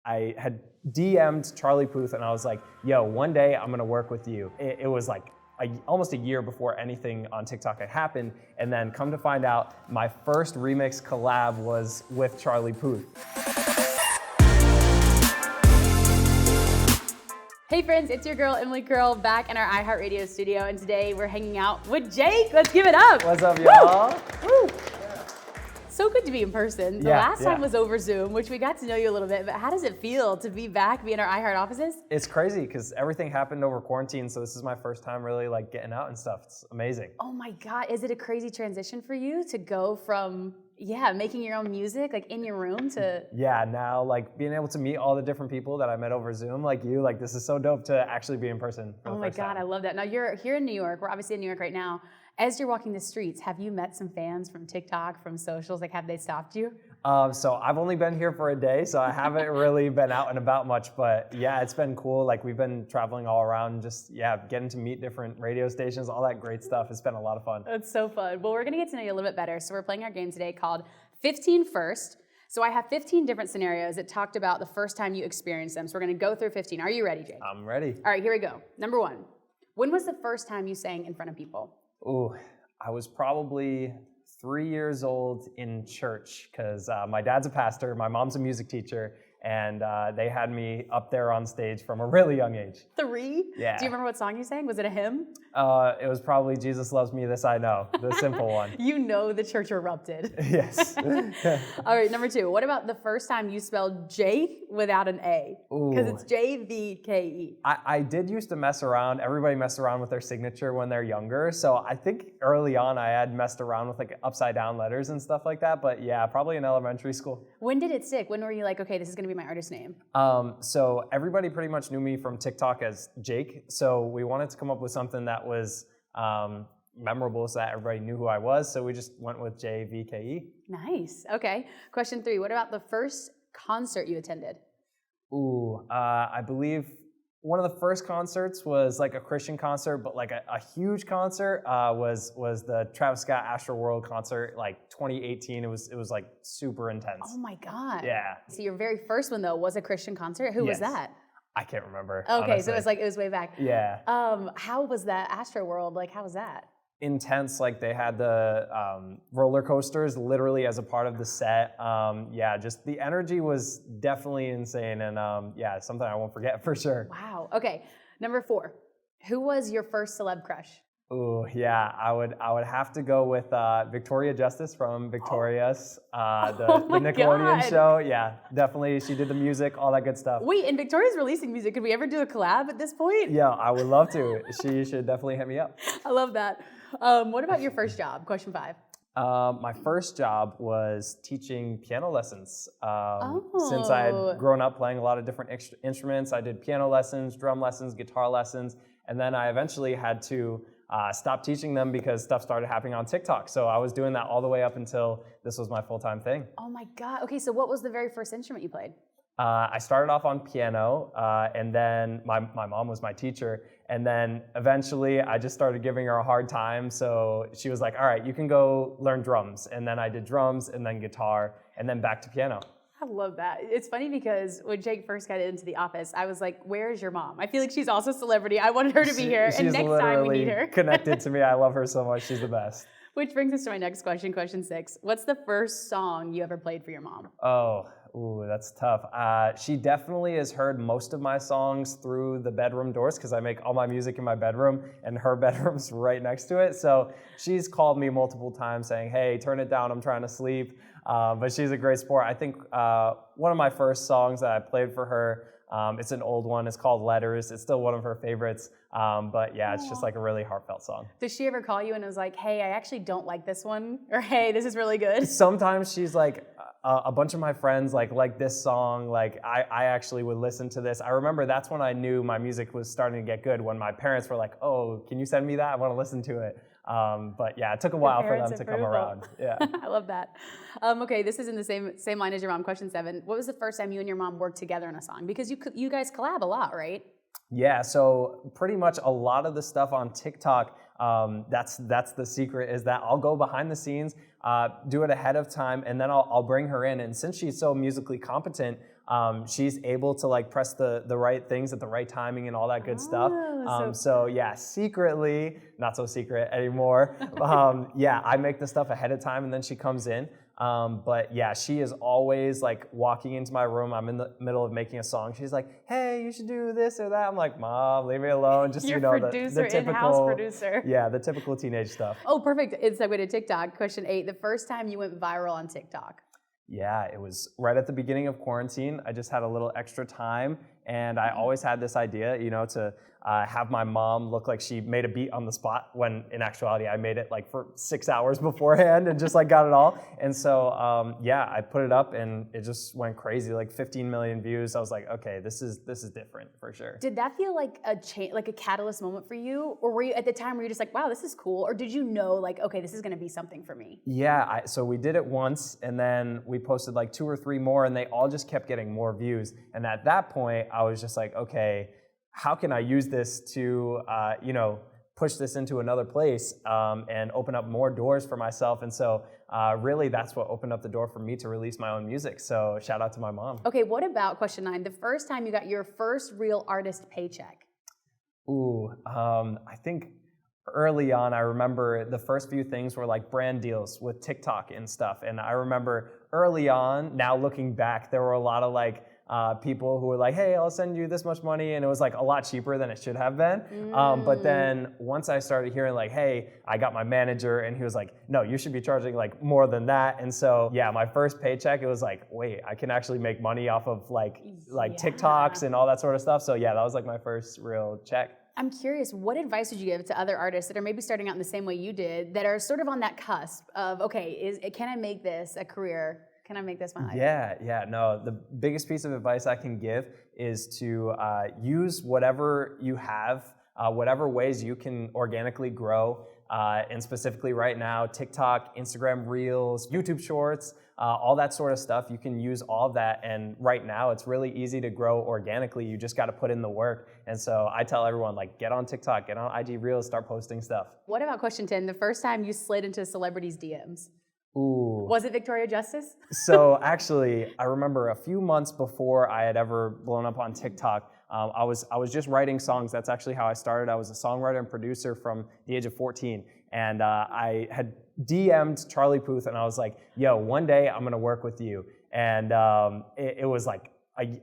I had DM'd Charlie Puth and I was like, yo, one day I'm gonna work with you. It was like almost a year before anything on TikTok had happened. And then come to find out, my first remix collab was with Charlie Puth. Hey friends, it's your girl, Emily Curl, back in our iHeartRadio studio. And today we're hanging out with Jake. Let's give it up. What's up, y'all? Woo. So good to be in person. The last time was over Zoom, which we got to know you a little bit, but how does it feel to be back, be in our iHeart offices? It's crazy because everything happened over quarantine, so this is my first time really like getting out and stuff. It's amazing. Oh my God, is it a crazy transition for you to go from, making your own music, like in your room to... Yeah, now like being able to meet all the different people that I met over Zoom, like you, like this is so dope to actually be in person for Oh the my first God, time. I love that. Now you're here in New York, we're obviously in New York right now. As you're walking the streets, have you met some fans from TikTok, from socials? Like, have they stopped you? So I've only been here for a day, so I haven't really been out and about much, but yeah, it's been cool. Like we've been traveling all around, just getting to meet different radio stations, all that great stuff. It's been a lot of fun. It's so fun. Well, we're gonna get to know you a little bit better. So we're playing our game today called 15 First. So I have 15 different scenarios that talked about the first time you experienced them. So we're gonna go through 15. Are you ready, Jake? I'm ready. All right, here we go. Number 1, when was the first time you sang in front of people? Ooh, I was probably 3 years old in church because my dad's a pastor, my mom's a music teacher, and they had me up there on stage from a really young age. 3? Yeah. Do you remember what song you sang? Was it a hymn? It was probably Jesus Loves Me, This I Know, the simple one. You know the church erupted. Yes. All right, number 2. What about the first time you spelled Jake without an A? Because it's JVKE. I did used to mess around. Everybody messed around with their signature when they're younger. So I think early on I had messed around with like upside down letters and stuff like that. But yeah, probably in elementary school. When did it stick? When were you like, okay, this is going to be my artist name? So everybody pretty much knew me from TikTok as Jake. So we wanted to come up with something that was memorable so that everybody knew who I was. So we just went with JVKE. Nice. Okay. Question 3. What about the first concert you attended? Ooh, I believe one of the first concerts was like a Christian concert, but like a huge concert was the Travis Scott Astroworld concert, like 2018. It was like super intense. Oh my God. Yeah. So your very first one though was a Christian concert. Who was that? I can't remember. Okay, honestly. so it was way back. Yeah. How was that Astroworld? Like, how was that? Intense. Like they had the roller coasters literally as a part of the set. Just the energy was definitely insane, and something I won't forget for sure. Wow. Okay. Number 4. Who was your first celeb crush? Ooh, yeah, I would have to go with Victoria Justice from Victorious, the Nickelodeon show. Yeah, definitely. She did the music, all that good stuff. Wait, and Victoria's releasing music. Could we ever do a collab at this point? Yeah, I would love to. She should definitely hit me up. I love that. What about your first job? Question 5. My first job was teaching piano lessons. Since I had grown up playing a lot of different instruments, I did piano lessons, drum lessons, guitar lessons, and then I eventually had to stop teaching them because stuff started happening on TikTok. So I was doing that all the way up until this was my full-time thing. Oh my God. Okay, so what was the very first instrument you played? I started off on piano, and then my mom was my teacher. And then eventually I just started giving her a hard time. So she was like, all right, you can go learn drums. And then I did drums and then guitar and then back to piano. I love that. It's funny because when Jake first got into the office, I was like, where's your mom? I feel like she's also a celebrity. I wanted her to be here. And next time we need her. Connected to me. I love her so much. She's the best. Which brings us to my next question, question 6. What's the first song you ever played for your mom? Ooh, that's tough. She definitely has heard most of my songs through the bedroom doors because I make all my music in my bedroom and her bedroom's right next to it. So she's called me multiple times saying, hey, turn it down, I'm trying to sleep. But she's a great sport. I think one of my first songs that I played for her, it's an old one, it's called Letters. It's still one of her favorites. But yeah, it's just like a really heartfelt song. Does she ever call you and was like, hey, I actually don't like this one? Or hey, this is really good? Sometimes she's like, a bunch of my friends like this song, like I actually would listen to this. I remember that's when I knew my music was starting to get good, when my parents were like, oh, can you send me that? I want to listen to it. But yeah, it took a while for them to come around. Yeah. I love that. Okay, this is in the same line as your mom. Question 7. What was the first time you and your mom worked together on a song? Because you guys collab a lot, right? Yeah, so pretty much a lot of the stuff on TikTok, that's the secret, is that I'll go behind the scenes, do it ahead of time, and then I'll bring her in. And since she's so musically competent, she's able to like press the right things at the right timing and all that good stuff. So yeah, secretly, not so secret anymore. Yeah, I make the stuff ahead of time and then she comes in. But yeah, she is always like walking into my room. I'm in the middle of making a song. She's like, "Hey, you should do this or that." I'm like, "Mom, leave me alone." Just, Your you know, producer, the typical in-house producer. Yeah, the typical teenage stuff. Oh, perfect. It's segue to TikTok. Question 8, the first time you went viral on TikTok. Yeah, it was right at the beginning of quarantine. I just had a little extra time, and I always had this idea, you know, to have my mom look like she made a beat on the spot, when in actuality I made it like for 6 hours beforehand and just like got it all. And so yeah, I put it up and it just went crazy, like 15 million views. I was like, okay, this is different for sure. Did that feel like a change, like a catalyst moment for you, or were you at the time were you just like, wow, this is cool, or did you know like, okay, this is going to be something for me? Yeah, so we did it once, and then we posted like 2 or 3 more, and they all just kept getting more views. And at that point, I was just like, okay, how can I use this to, you know, push this into another place and open up more doors for myself? And so really that's what opened up the door for me to release my own music. So shout out to my mom. Okay, what about question 9, the first time you got your first real artist paycheck? Ooh, I think early on, I remember the first few things were like brand deals with TikTok and stuff. And I remember early on, now looking back, there were a lot of like people who were like, hey, I'll send you this much money. And it was like a lot cheaper than it should have been. But then once I started hearing like, hey, I got my manager, and he was like, no, you should be charging like more than that. And so, yeah, my first paycheck, it was like, wait, I can actually make money off of like TikToks and all that sort of stuff. So yeah, that was like my first real check. I'm curious, what advice would you give to other artists that are maybe starting out in the same way you did, that are sort of on that cusp of, okay, can I make this a career? Can I make this my life? Yeah, no, the biggest piece of advice I can give is to use whatever you have, whatever ways you can organically grow, and specifically right now, TikTok, Instagram Reels, YouTube Shorts, all that sort of stuff. You can use all of that, and right now it's really easy to grow organically. You just got to put in the work. And so I tell everyone, like, get on TikTok, get on IG Reels, start posting stuff. What about question 10, the first time you slid into celebrities' DMs? Ooh. Was it Victoria Justice? So actually, I remember a few months before I had ever blown up on TikTok, I was just writing songs. That's actually how I started. I was a songwriter and producer from the age of 14. And I had DM'd Charlie Puth, and I was like, yo, one day I'm going to work with you. And it was like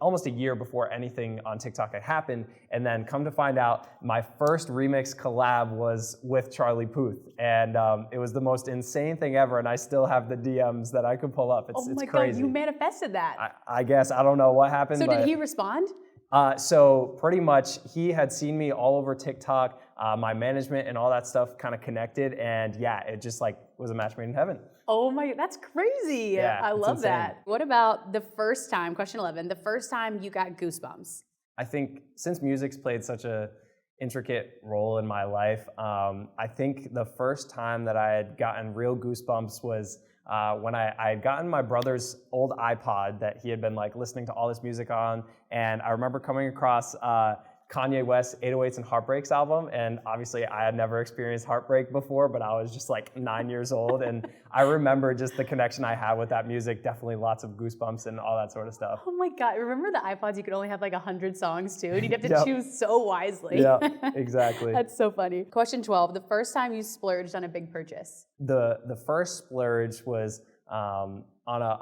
almost a year before anything on TikTok had happened. And then come to find out, my first remix collab was with Charlie Puth. And it was the most insane thing ever. And I still have the DMs that I could pull up. It's crazy. God, you manifested that. I guess. I don't know what happened. So did he respond? So pretty much he had seen me all over TikTok, my management and all that stuff kind of connected. And yeah, it just like was a match made in heaven. Oh my, that's crazy. Yeah, I love insane. that. What about the first time, question 11, the first time you got goosebumps? I think since music's played such a intricate role in my life, I think the first time that I had gotten real goosebumps was when I had gotten my brother's old iPod that he had been like listening to all this music on, and I remember coming across Kanye West's 808s and Heartbreaks album, and obviously I had never experienced heartbreak before, but I was just like 9 years old, and I remember just the connection I had with that music, definitely lots of goosebumps and all that sort of stuff. Oh my God, remember the iPods, you could only have like 100 songs too, and you'd have to choose so wisely. Yeah, exactly. That's so funny. Question 12, the first time you splurged on a big purchase? The first splurge was on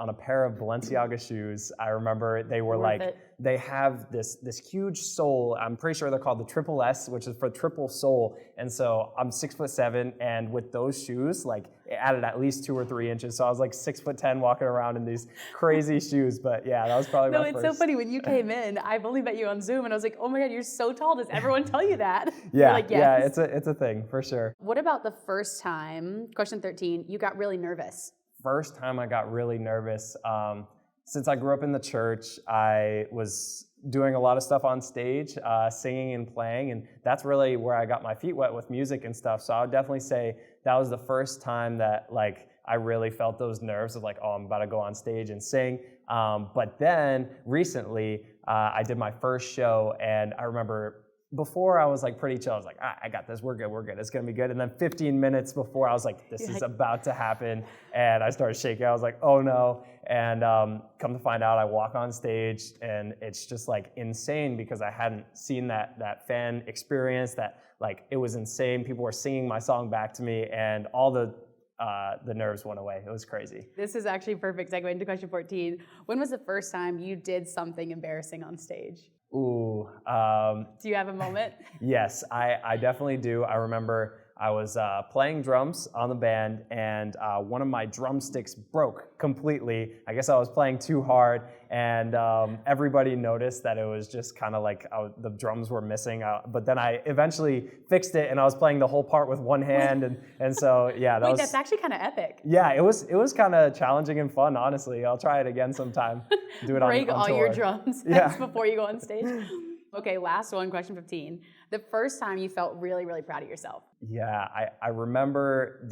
a pair of Balenciaga shoes. I remember they were they have this huge sole. I'm pretty sure they're called the Triple S, which is for triple sole. And so I'm 6'7", and with those shoes, like it added at least 2 or 3 inches. So I was like 6'10" walking around in these crazy shoes. But yeah, that was probably my first. No, it's so funny. When you came in, I've only met you on Zoom, and I was like, oh my God, you're so tall. Does everyone tell you that? Yeah, like, yes. Yeah, it's a thing for sure. What about the first time, question 13, you got really nervous? First time I got really nervous, since I grew up in the church, I was doing a lot of stuff on stage, singing and playing, and that's really where I got my feet wet with music and stuff. So I would definitely say that was the first time that like I really felt those nerves of like, oh, I'm about to go on stage and sing. But then recently, I did my first show, and I remember before I was like pretty chill. I was like, I got this. We're good. It's gonna be good. And then 15 minutes before, I was like, this is about to happen. And I started shaking. I was like, oh no. And come to find out, I walk on stage, and it's just like insane because I hadn't seen that fan experience. That like it was insane. People were singing my song back to me, and all the nerves went away. It was crazy. This is actually a perfect segue into question 14. When was the first time you did something embarrassing on stage? Ooh. Do you have a moment? Yes, I definitely do. I remember I was playing drums on the band, and one of my drumsticks broke completely. I guess I was playing too hard, and everybody noticed that it was just kind of like the drums were missing. But then I eventually fixed it, and I was playing the whole part with one hand, and so yeah, that was. That's actually kind of epic. Yeah, it was kind of challenging and fun. Honestly, I'll try it again sometime. Do it Break on all tour. your drums before you go on stage. Okay, last one, question 15. The first time you felt really, really proud of yourself. Yeah, I remember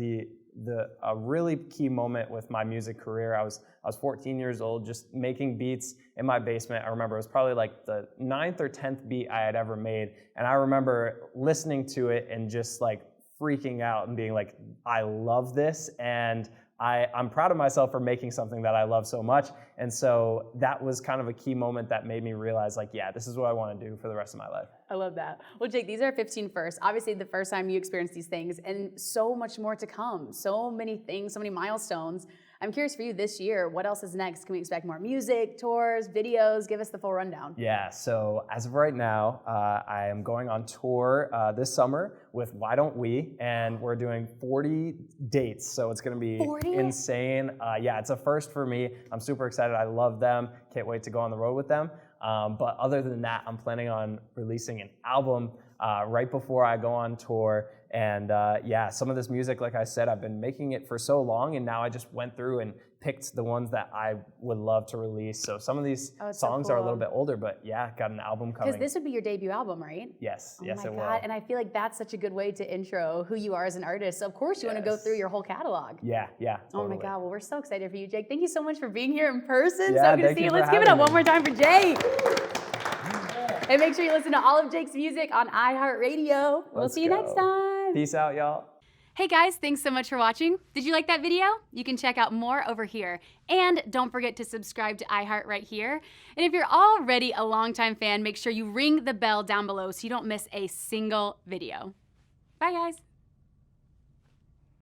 a really key moment with my music career. I was 14 years old, just making beats in my basement. I remember it was probably like the 9th or 10th beat I had ever made, and I remember listening to it and just like freaking out and being like, I love this, and I'm proud of myself for making something that I love so much. And so that was kind of a key moment that made me realize, like, yeah, this is what I want to do for the rest of my life. I love that. Well, Jake, these are 15 firsts. Obviously, the first time you experienced these things, and so much more to come. So many things, so many milestones. I'm curious for you this year, what else is next? Can we expect more music, tours, videos? Give us the full rundown. Yeah, so as of right now, I am going on tour this summer with Why Don't We, and we're doing 40 dates, so it's gonna be 40? Insane. Yeah, it's a first for me. I'm super excited. I love them. Can't wait to go on the road with them. But other than that, I'm planning on releasing an album right before I go on tour. And yeah, some of this music, like I said, I've been making it for so long, and now I just went through and picked the ones that I would love to release. So some of these songs are a little bit older, but yeah, got an album coming. Because this would be your debut album, right? Yes, oh yes, my it God. will. And I feel like that's such a good way to intro who you are as an artist. So of course you want to go through your whole catalog. Yeah, totally. Oh my God, well, we're so excited for you, Jake. Thank you so much for being here in person. Yeah, so good to see you. Let's give it up one more time for Jake. And make sure you listen to all of Jake's music on iHeartRadio. We'll see you next time. Peace out, y'all. Hey guys, thanks so much for watching. Did you like that video? You can check out more over here. And don't forget to subscribe to iHeart right here. And if you're already a longtime fan, make sure you ring the bell down below so you don't miss a single video. Bye guys.